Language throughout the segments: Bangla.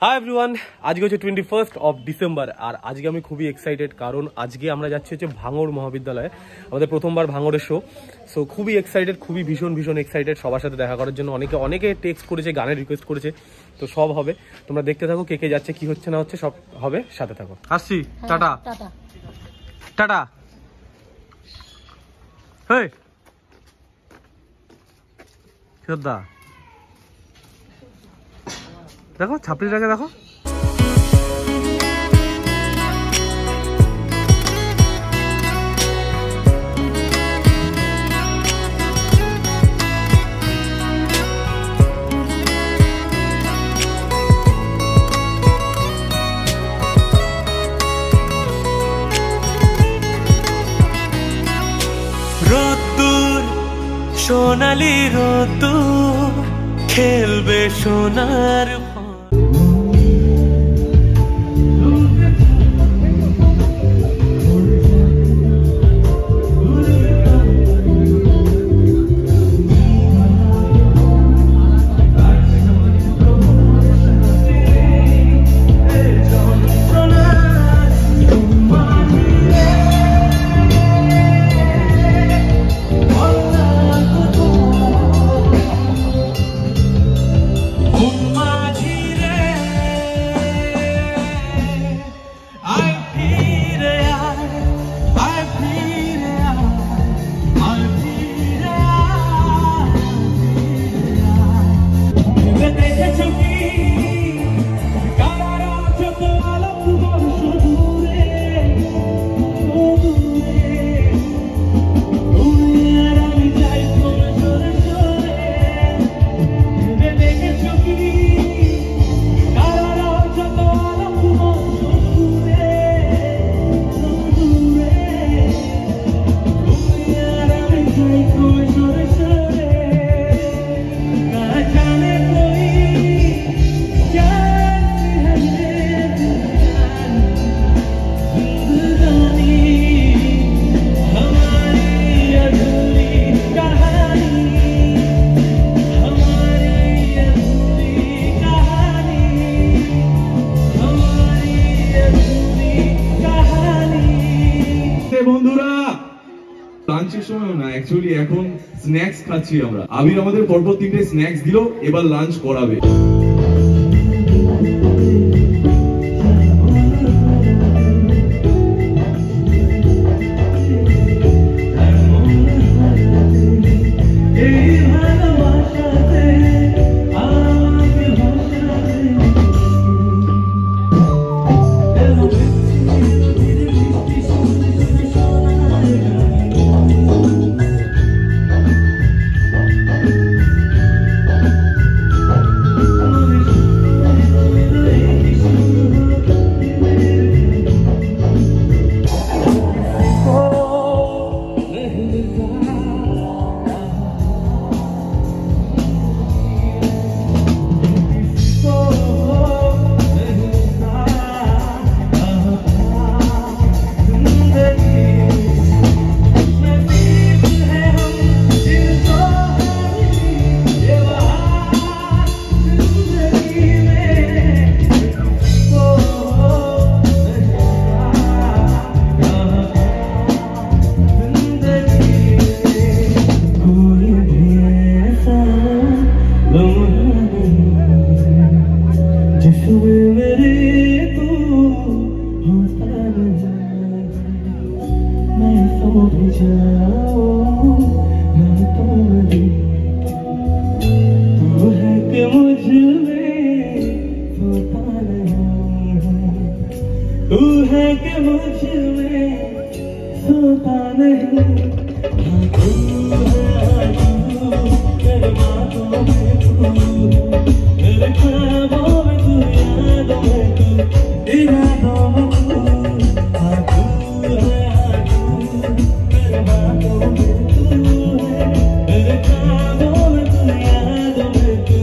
হাই এভরিওয়ান, আজকে হচ্ছে 21 ডিসেম্বর আর আজকে আমি খুবই এক্সাইটেড কারণ আজকে আমরা যাচ্ছি হচ্ছে ভাঙড় মহাবিদ্যালয়ে। আমাদের প্রথমবার ভাঙড়ের শো, সো খুবই এক্সাইটেড, খুবই ভীষণ এক্সাইটেড সবার সাথে দেখা করার জন্য। অনেকে টেক্সট করেছে, গানের রিকোয়েস্ট করেছে, তো সব হবে। তোমরা দেখতে থাকো কে কে যাচ্ছে, কি হচ্ছে না হচ্ছে, সব হবে, সাথে থাকো। আসছি, টাটা টাটা। হেই শ্রদ্ধা, দেখো ছাপড়িটাকে দেখো। রোদ্দুর সোনালি রোদ্দুর খেলবে সোনার বন্ধুরা। লাঞ্চের সময় না, অ্যাকচুয়ালি এখন স্ন্যাক্স খাচ্ছি আমরা। আবির আমাদের পরপর 3টে স্ন্যাক্স দিল, এবার লাঞ্চ করাবে। तू है कि मुझ में सोता नहीं, तू है मेरे बातों में तू, मेरे ख्वाबों में तू, यादों में तू, इरादों में तू, तू है मेरे बातों में तू है, मेरे ख्वाबों में तू, यादों में तू,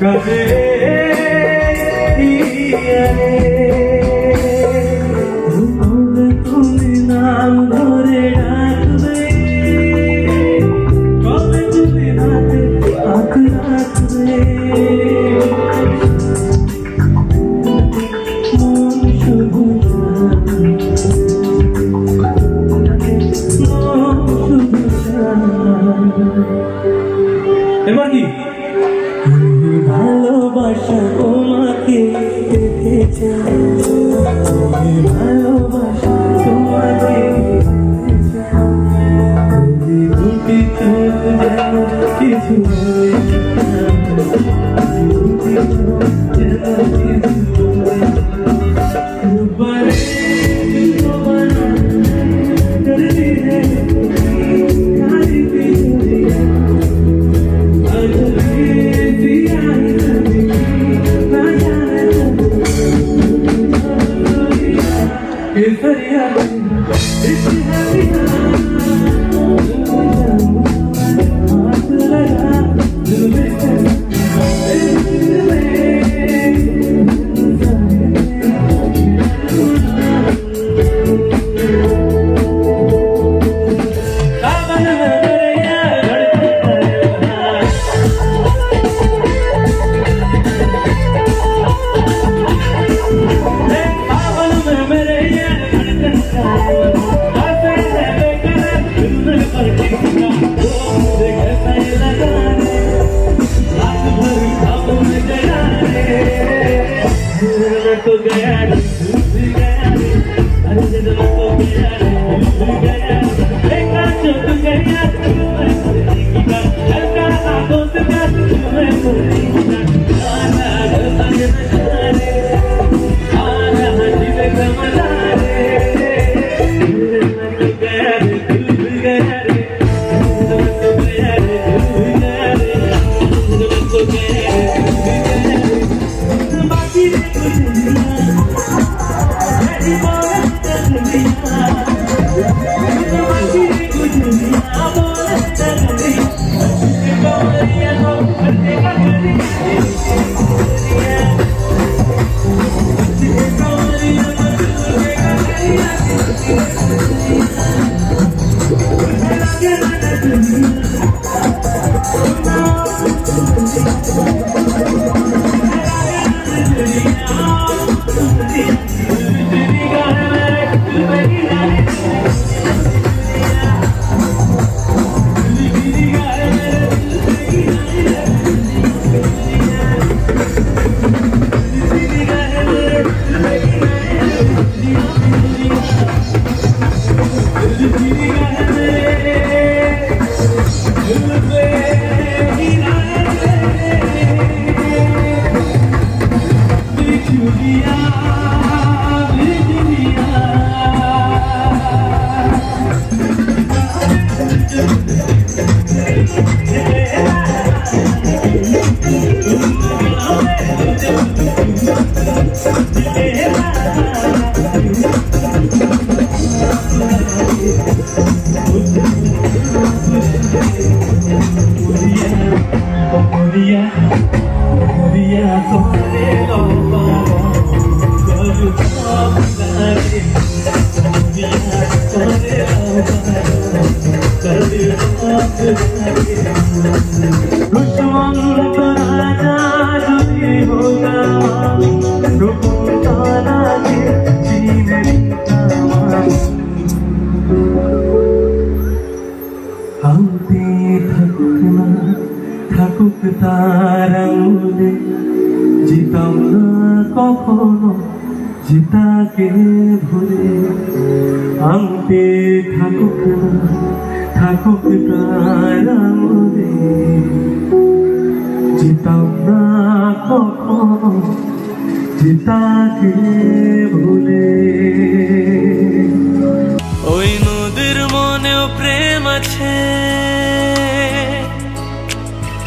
কাছে তুমি নাম ধরে ডাকবে কবে তুমি রাতে আখ রাখবে মন শুধু এবার কি ভালোবাসা তোমাকে দেখেছে ভালোবাসা তোমাকে দুটি চোখ যেন কিছু থাকুক তার আঙুলে জিতাম না কখনো জিতাকে ভুলে আংতে থাকুক তার আঙুলে জিতাম না কখনো জিতাকে ভুলে। ওই নদীর মনেও প্রেম আছে,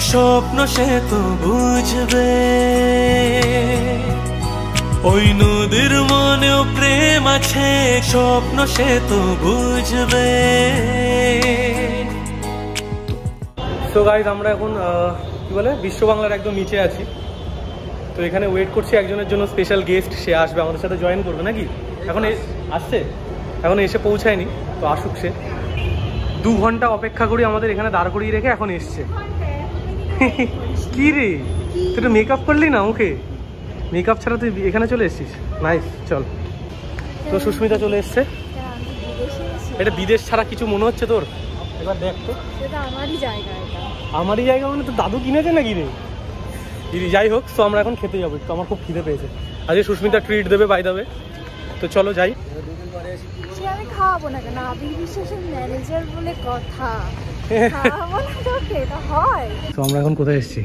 স্বপ্ন সে তো বুঝবে। ওই নদীর মনেও প্রেম আছে, স্বপ্ন সে তো বুঝবে। সো গাইজ আমরা এখন কী বলে বিশ্ব বাংলার একদম নিচে আছি। তো এখানে ওয়েট করছি একজনের জন্য, স্পেশাল গেস্ট, সে আসবে আমাদের সাথে জয়েন করবে নাকি, এখন আসছে, এখন এসে পৌঁছায়নি, তো আসুক সে। 2 ঘন্টা অপেক্ষা করি আমাদের এখানে দাঁড় করিয়ে রেখে এখন এসছে। কি রে তুই তো মেকআপ করলি না, ওকে মেকআপ ছাড়া তুই এখানে চলে এসছিস, নাইস। চল, তো সুস্মিতা চলে এসছে। এটা বিদেশ ছাড়া কিছু মনে হচ্ছে তোর? এবার দেখ তো, আমারই জায়গা মানে তো দাদু কিনেছে নাকি রে? দিদি যাই হোক, তো আমরা এখন খেতে যাবো, তো আমার খুব খিদে পেয়েছে। আজকে সুস্মিতা ট্রিট দেবে বাই দেবে, তো চলো যাই। আমি খাওয়াবো না কেন, আবির বিশ্বাসের ম্যানেজার বলে কথা, খাওয়াবো না তোকে, এটা হয়? তো আমরা এখন কোথায় এসেছি?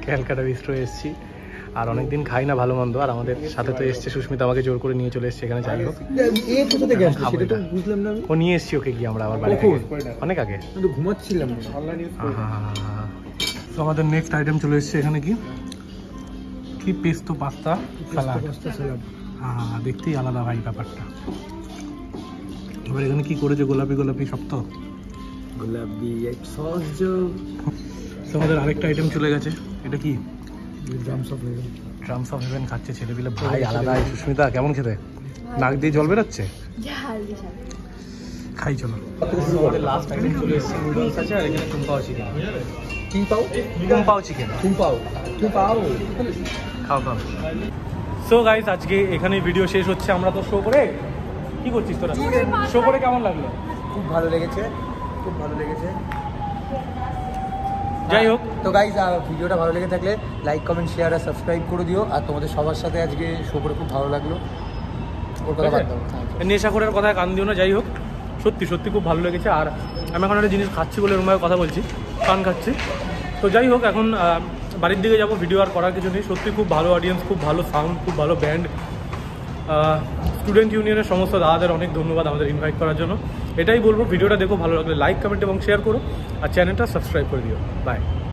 ক্যালকাটা বিস্ট্রো এসেছি, আর অনেকদিন খাই না ভালো মন্দ, আর আমাদের সাথে তো এসছে সুস্মিতা, আমাকে জোর করে নিয়ে চলে এসছে এখানে। যাই হোক, ও নিয়ে এসছি ওকে গিয়ে আমরা আবার বাড়ি অনেক আগে ঘুমাচ্ছিলাম। তো আমাদের নেক্সট আইটেম চলে এসছে এখানে, কি পেস্তো পাস্তা সালাড। হ্যাঁ, দেখতেই আলাদা ভাই ব্যাপারটা। এবার এখানে কি করেছে, গোলাপি গোলাপি সব, তো গোলাপি সস। তো আমাদের আরেকটা আইটেম চলে গেছে, এটা কি? ড্রামস অফ হেভেন খাচ্ছে ছেলেপিলে ভাই আলাদা। সুস্মিতা কেমন খেতে? নাক দিয়ে জল বেরোচ্ছে? খাই চলো। আমাদের লাস্ট আইটেম চলে এসেছে, নুডলস আছে, আর এখানে কুমপাও চিকেন। কুমপাও চিকেন, কুমপাও খাও খাও। সো গাইস, আজকে এখানেই ভিডিও শেষ হচ্ছে। আমরা তো শো করে, কি করছিস তোরা? শো করে কেমন লাগলো? খুব ভালো লেগেছে, খুব ভালো লেগেছে। যাই হোক, তো গাইস ভিডিওটা ভালো লেগে থাকলে লাইক কমেন্ট শেয়ার আর সাবস্ক্রাইব করে দিও। আর তোমাদের সবার সাথে আজকে শো করে খুব ভালো লাগলো। ওর কথা বাদ দাও, নেশাখোরের কথায় কান দিও না। যাই হোক, সত্যি সত্যি খুব ভালো লেগেছে। আর আমি এখন একটা জিনিস খাচ্ছি বলে এরকমভাবে কথা বলছি, পান খাচ্ছি। তো যাই হোক, এখন বাড়ির দিকে যাবো, ভিডিও আর করার কিছু নেই। সত্যি খুব ভালো অডিয়েন্স, খুব ভালো সাউন্ড, খুব ভালো ব্যান্ড। স্টুডেন্ট ইউনিয়নের সমস্ত দাদাদের অনেক ধন্যবাদ আমাদের ইনভাইট করার জন্য। এটাই বলবো, ভিডিওটা দেখো, ভালো লাগলে লাইক কমেন্ট এবং শেয়ার করো, আর চ্যানেলটা সাবস্ক্রাইব করে দিও। বাই।